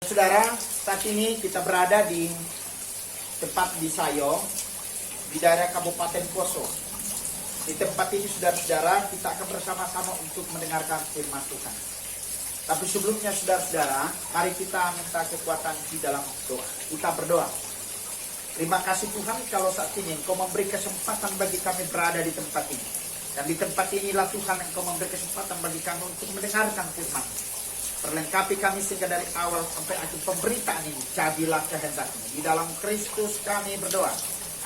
Saudara, saat ini kita berada di tempat di Sayo, di daerah Kabupaten Poso. Di tempat ini, saudara-saudara, kita akan bersama-sama untuk mendengarkan firman Tuhan. Tapi sebelumnya, saudara-saudara, mari kita minta kekuatan di dalam doa. Kita berdoa. Terima kasih Tuhan kalau saat ini Engkau memberi kesempatan bagi kami berada di tempat ini. Dan di tempat inilah Tuhan Engkau memberi kesempatan bagi kami untuk mendengarkan firman. Perlengkapi kami sehingga dari awal sampai akhir pemberitaan ini jadilah kehendak-Mu. Di dalam Kristus kami berdoa.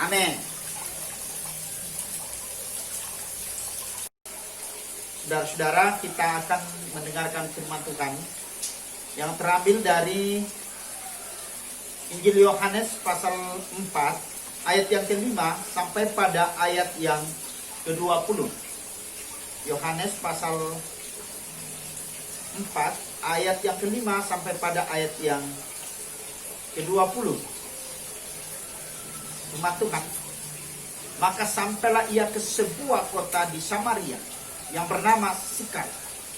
Amin. Saudara-saudara, kita akan mendengarkan firman Tuhan yang terambil dari Injil Yohanes pasal 4 ayat yang ke-5 sampai pada ayat yang ke-20. Yohanes pasal 4 ayat yang ke-5 sampai pada ayat yang ke-20. Firman Tuhan. Maka sampailah ia ke sebuah kota di Samaria yang bernama Sikar,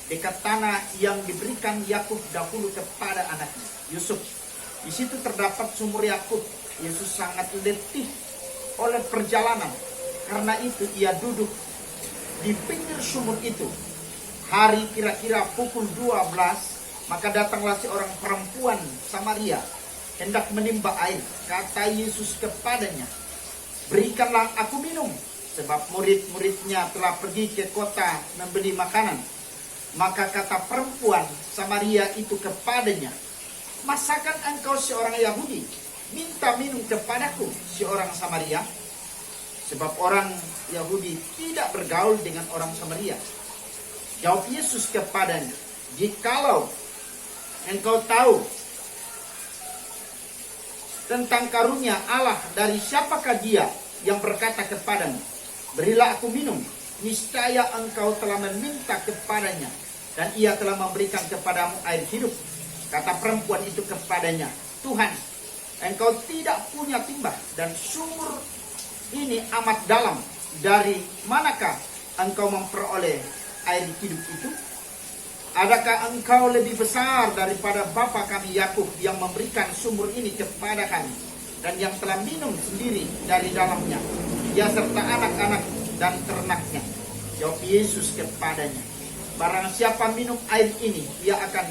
dekat tanah yang diberikan Yakub dahulu kepada anaknya Yusuf. Di situ terdapat sumur Yakub. Yesus sangat letih oleh perjalanan. Karena itu ia duduk di pinggir sumur itu. Hari kira-kira pukul 12, maka datanglah seorang perempuan Samaria hendak menimba air. Kata Yesus kepadanya, berikanlah aku minum, sebab murid-muridnya telah pergi ke kota membeli makanan. Maka kata perempuan Samaria itu kepadanya, masakan engkau seorang Yahudi minta minum kepadaku seorang Samaria? Sebab orang Yahudi tidak bergaul dengan orang Samaria. Jawab Yesus kepadanya, jikalau engkau tahu tentang karunia Allah, dari siapakah dia yang berkata kepadamu, berilah aku minum, niscaya engkau telah meminta kepadanya, dan ia telah memberikan kepadamu air hidup. Kata perempuan itu kepadanya, Tuhan, engkau tidak punya timba, dan sumur ini amat dalam. Dari manakah engkau memperoleh air hidup itu? Adakah engkau lebih besar daripada bapa kami Yakub yang memberikan sumur ini kepada kami, dan yang telah minum sendiri dari dalamnya, dia serta anak-anak dan ternaknya? Jawab Yesus kepadanya, barang siapa minum air ini, ia akan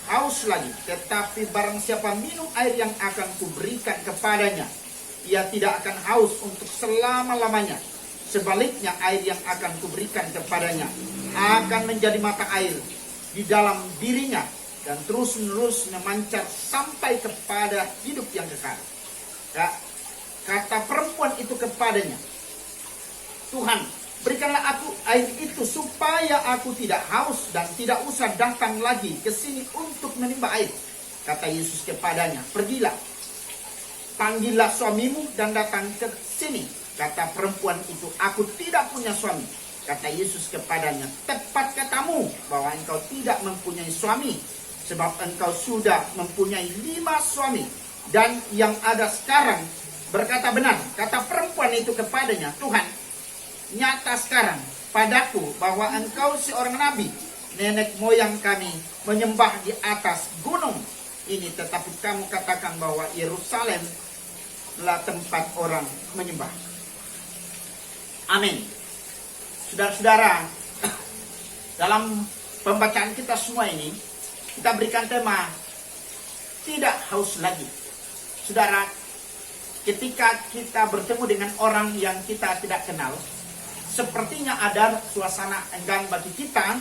haus lagi. Tetapi barang siapa minum air yang akan kuberikan kepadanya, ia tidak akan haus untuk selama-lamanya. Sebaliknya, air yang akan kuberikan kepadanya akan menjadi mata air di dalam dirinya, dan terus-menerus memancar sampai kepada hidup yang kekal. Kata perempuan itu kepadanya, Tuhan, berikanlah aku air itu supaya aku tidak haus dan tidak usah datang lagi ke sini untuk menimba air. Kata Yesus kepadanya, pergilah, panggillah suamimu dan datang ke sini. Kata perempuan itu, aku tidak punya suami. Kata Yesus kepadanya, tepat katamu bahwa engkau tidak mempunyai suami, sebab engkau sudah mempunyai 5 suami, dan yang ada sekarang berkata benar. Kata perempuan itu kepadanya, Tuhan, nyata sekarang padaku bahwa engkau seorang nabi. Nenek moyang kami menyembah di atas gunung ini, tetapi kamu katakan bahwa Yerusalem adalah tempat orang menyembah. Amin. Saudara-saudara, dalam pembacaan kita semua ini, kita berikan tema tidak haus lagi. Saudara, ketika kita bertemu dengan orang yang kita tidak kenal, sepertinya ada suasana enggan bagi kita,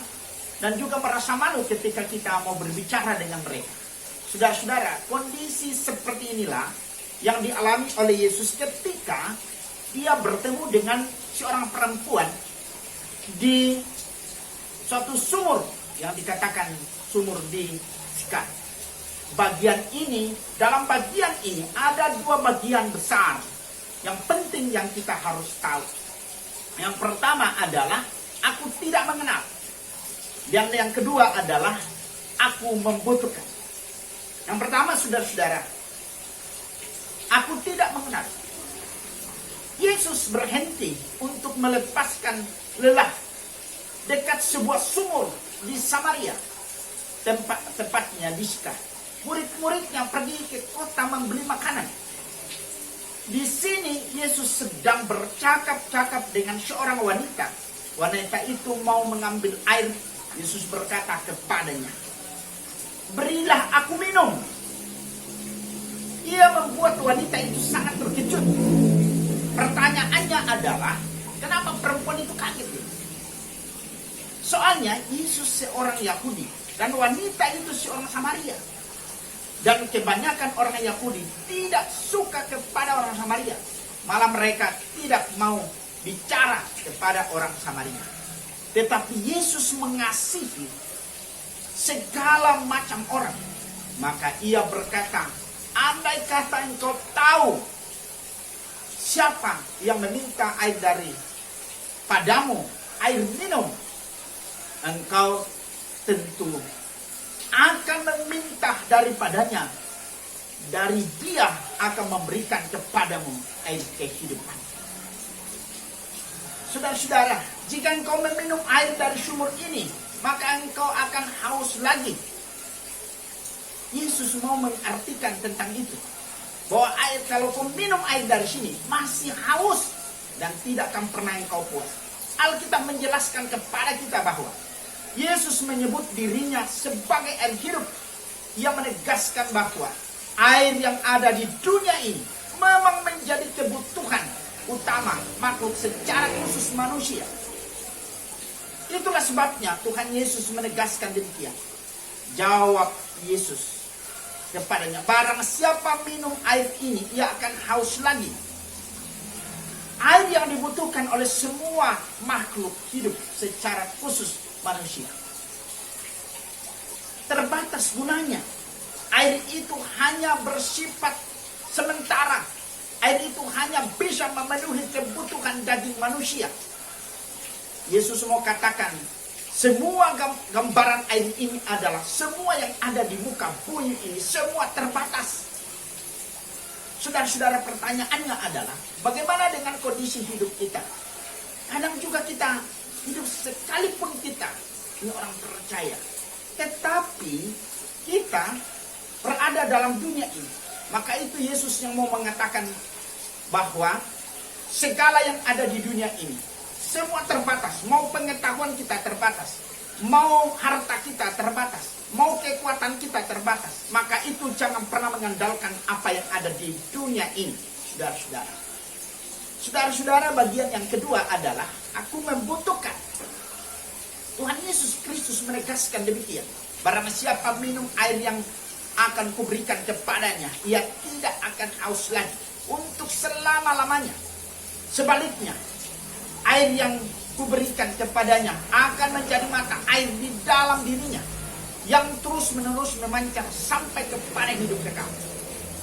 dan juga merasa malu ketika kita mau berbicara dengan mereka. Saudara-saudara, kondisi seperti inilah yang dialami oleh Yesus ketika dia bertemu dengan seorang perempuan di suatu sumur yang dikatakan sumur di Sikar. Dalam bagian ini ada 2 bagian besar yang penting yang kita harus tahu. Yang pertama adalah aku tidak mengenal. Dan yang kedua adalah aku membutuhkan. Yang pertama, saudara-saudara, aku tidak mengenal. Yesus berhenti untuk melepaskan lelah dekat sebuah sumur di Samaria, tepatnya di Sikar. Murid-muridnya pergi ke kota membeli makanan. Di sini Yesus sedang bercakap-cakap dengan seorang wanita. Wanita itu mau mengambil air. Yesus berkata kepadanya, "Berilah aku minum." Ia membuat wanita itu sangat terkejut. Pertanyaannya adalah, kenapa perempuan itu kaget? Soalnya Yesus seorang Yahudi dan wanita itu seorang Samaria. Dan kebanyakan orang Yahudi tidak suka kepada orang Samaria. Malah mereka tidak mau bicara kepada orang Samaria. Tetapi Yesus mengasihi segala macam orang. Maka ia berkata, andai kata engkau tahu siapa yang meminta air dari padamu, air minum, engkau tentu akan meminta daripadanya, dari dia akan memberikan kepadamu air kehidupan. Saudara-saudara, jika engkau meminum air dari sumur ini, maka engkau akan haus lagi. Yesus mau mengartikan tentang itu, bahwa air, kalau kau minum air dari sini masih haus dan tidak akan pernah engkau puas. Alkitab menjelaskan kepada kita bahwa Yesus menyebut dirinya sebagai air hidup. Ia menegaskan bahwa air yang ada di dunia ini memang menjadi kebutuhan utama makhluk secara khusus manusia. Itulah sebabnya Tuhan Yesus menegaskan demikian. Jawab Yesus kepadanya, barang siapa minum air ini, ia akan haus lagi. Air yang dibutuhkan oleh semua makhluk hidup secara khusus manusia. Terbatas gunanya. Air itu hanya bersifat sementara. Air itu hanya bisa memenuhi kebutuhan daging manusia. Yesus mau katakan, semua gambaran air ini adalah semua yang ada di muka bumi ini, semua terbatas. Saudara-saudara, pertanyaannya adalah, bagaimana dengan kondisi hidup kita? Kadang juga kita hidup, sekalipun kita ini orang percaya, tetapi kita berada dalam dunia ini. Maka itu Yesus yang mau mengatakan bahwa segala yang ada di dunia ini semua terbatas. Mau pengetahuan kita terbatas, mau harta kita terbatas, mau kekuatan kita terbatas. Maka itu jangan pernah mengandalkan apa yang ada di dunia ini, saudara-saudara. Saudara-saudara, bagian yang kedua adalah aku membutuhkan. Tuhan Yesus Kristus menegaskan demikian. Barang siapa minum air yang akan kuberikan kepadanya, ia tidak akan haus lagi untuk selama-lamanya. Sebaliknya, air yang kuberikan kepadanya akan menjadi mata air di dalam dirinya, yang terus-menerus memancar sampai kepada hidup kekal.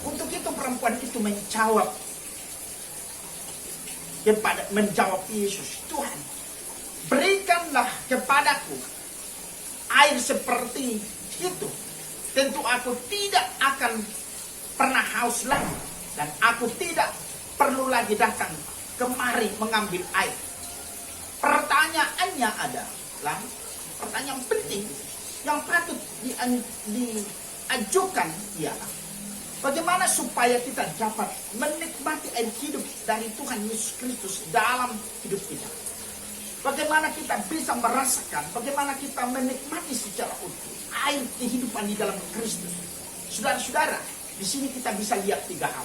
Untuk itu perempuan itu menjawab Yesus, Tuhan, berikanlah kepadaku air seperti itu. Tentu aku tidak akan pernah haus lagi, dan aku tidak perlu lagi datang kemari mengambil air. Pertanyaannya adalah pertanyaan penting yang patut diajukan ialah, bagaimana supaya kita dapat menikmati air hidup dari Tuhan Yesus Kristus dalam hidup kita? Bagaimana kita bisa merasakan, bagaimana kita menikmati secara utuh air kehidupan di dalam Kristus? Saudara-saudara, di sini kita bisa lihat 3 hal.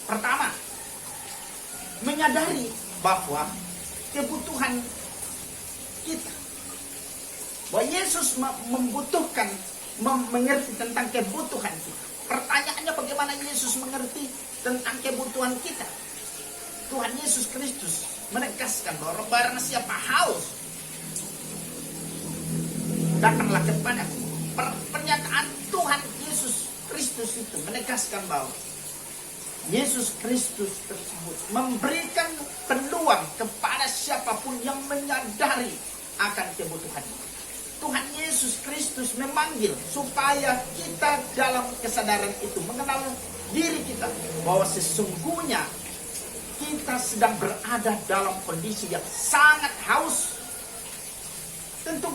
Pertama, menyadari bahwa kebutuhan kita, bahwa Yesus membutuhkan, mengerti tentang kebutuhan kita. Pertanyaannya, bagaimana Yesus mengerti tentang kebutuhan kita? Tuhan Yesus Kristus menegaskan bahwa barang siapa haus, datanglah kepadaku. Pernyataan Tuhan Yesus Kristus itu menegaskan bahwa Yesus Kristus tersebut memberikan peluang kepada siapapun yang menyadari akan kebutuhannya. Tuhan Yesus Kristus memanggil supaya kita dalam kesadaran itu mengenal diri kita, bahwa sesungguhnya kita sedang berada dalam kondisi yang sangat haus. Tentu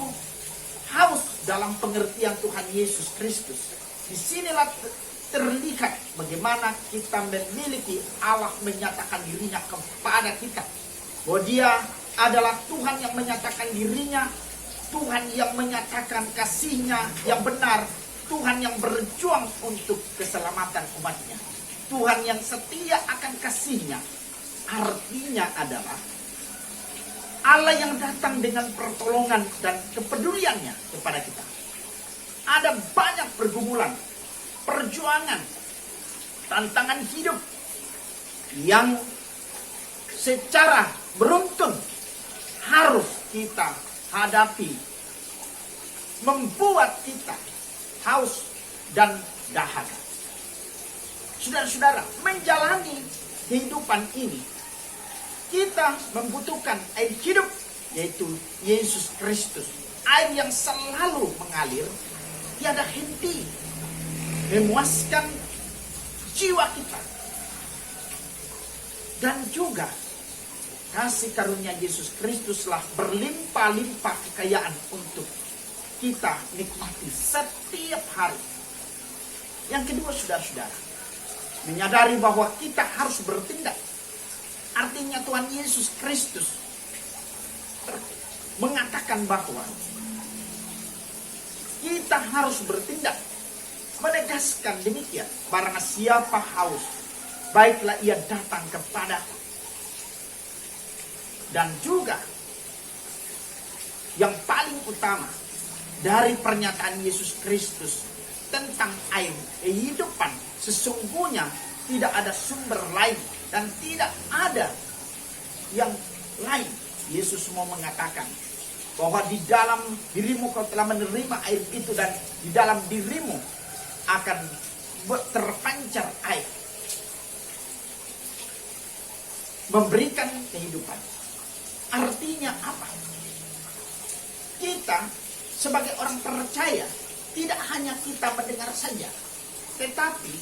haus dalam pengertian Tuhan Yesus Kristus Disinilah terlihat bagaimana kita memiliki Allah menyatakan dirinya kepada kita. Bahwa dia adalah Tuhan yang menyatakan dirinya, Tuhan yang menyatakan kasihnya yang benar, Tuhan yang berjuang untuk keselamatan umatnya, Tuhan yang setia akan kasihnya. Artinya adalah Allah yang datang dengan pertolongan dan kepeduliannya kepada kita. Ada banyak pergumulan, perjuangan, tantangan hidup yang secara beruntun harus kita hadapi, membuat kita haus dan dahaga. Saudara-saudara, menjalani kehidupan ini, kita membutuhkan air hidup, yaitu Yesus Kristus. Air yang selalu mengalir, tiada henti, memuaskan jiwa kita. Dan juga kasih karunia Yesus Kristuslah berlimpah-limpah kekayaan untuk kita nikmati setiap hari. Yang kedua, saudara-saudara, menyadari bahwa kita harus bertindak. Artinya Tuhan Yesus Kristus mengatakan bahwa kita harus bertindak, menegaskan demikian. Barang siapa haus, baiklah ia datang kepadaku. Dan juga yang paling utama dari pernyataan Yesus Kristus tentang air kehidupan, sesungguhnya tidak ada sumber lain dan tidak ada yang lain. Yesus mau mengatakan bahwa di dalam dirimu kau telah menerima air itu, dan di dalam dirimu akan terpancar air, memberikan kehidupan. Artinya apa? Kita sebagai orang percaya tidak hanya kita mendengar saja, tetapi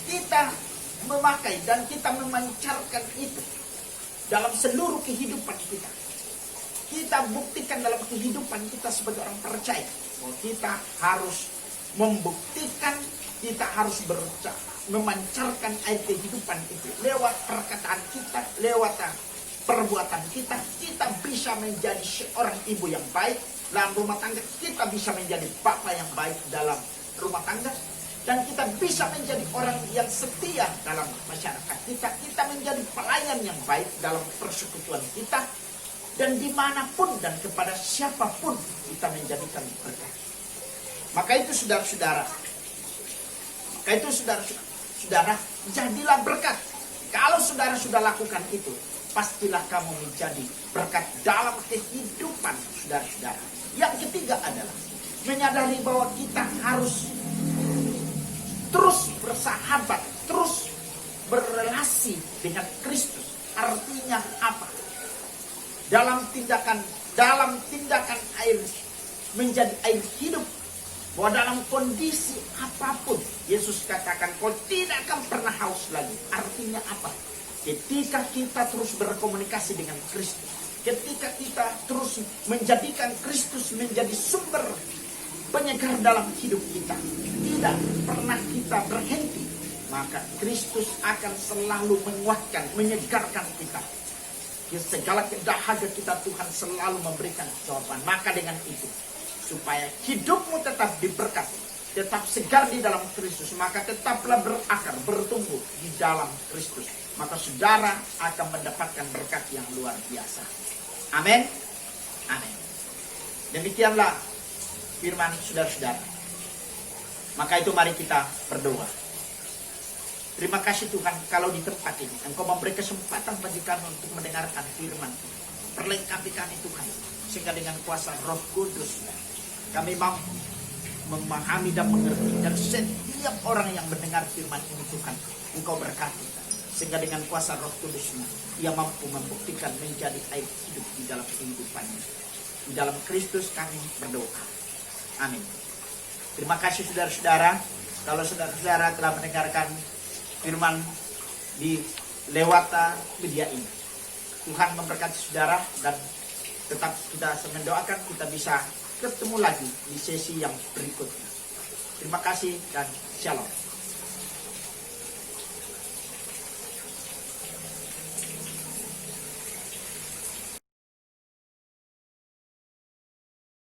kita memakai dan kita memancarkan itu dalam seluruh kehidupan kita. Kita buktikan dalam kehidupan kita sebagai orang percaya bahwa kita harus membuktikan, kita harus memancarkan air kehidupan itu lewat perkataan kita, lewat perbuatan kita. Kita bisa menjadi seorang ibu yang baik dalam rumah tangga, kita bisa menjadi bapak yang baik dalam rumah tangga, dan kita bisa menjadi orang yang setia dalam masyarakat kita. Kita menjadi pelayan yang baik dalam persekutuan kita, dan dimanapun dan kepada siapapun kita menjadikan berkat. Maka itu saudara-saudara, jadilah berkat. Kalau saudara sudah lakukan itu, pastilah kamu menjadi berkat dalam kehidupan saudara-saudara. Yang ketiga adalah menyadari bahwa kita harus terus bersahabat, terus berrelasi dengan Kristus. Artinya apa? Dalam tindakan air menjadi air hidup, bahwa dalam kondisi apapun Yesus katakan kau tidak akan pernah haus lagi. Artinya apa? Ketika kita terus berkomunikasi dengan Kristus, ketika kita terus menjadikan Kristus menjadi sumber penyegar dalam hidup kita, tidak pernah kita berhenti, maka Kristus akan selalu menguatkan, menyegarkan kita. Segala kedahaga kita Tuhan selalu memberikan jawaban. Maka dengan itu, supaya hidupmu tetap diberkati, tetap segar di dalam Kristus, maka tetaplah berakar, bertumbuh di dalam Kristus. Maka saudara akan mendapatkan berkat yang luar biasa. Amin. Amin. Demikianlah firman saudara-saudara. Maka itu mari kita berdoa. Terima kasih Tuhan, kalau di tempat ini Engkau memberi kesempatan bagi kami untuk mendengarkan firman. Perlengkapi kami Tuhan, sehingga dengan kuasa Roh Kudus kami mampu memahami dan mengerti. Dan setiap orang yang mendengar firman ini Tuhan, Engkau berkati, sehingga dengan kuasa Roh Kudus-Nya ia mampu membuktikan menjadi air hidup di dalam kehidupannya. Di dalam Kristus kami berdoa. Amin. Terima kasih saudara-saudara. Kalau saudara-saudara telah mendengarkan firman di lewat media ini, Tuhan memberkati saudara, dan tetap kita mendoakan kita bisa ketemu lagi di sesi yang berikutnya. Terima kasih dan shalom.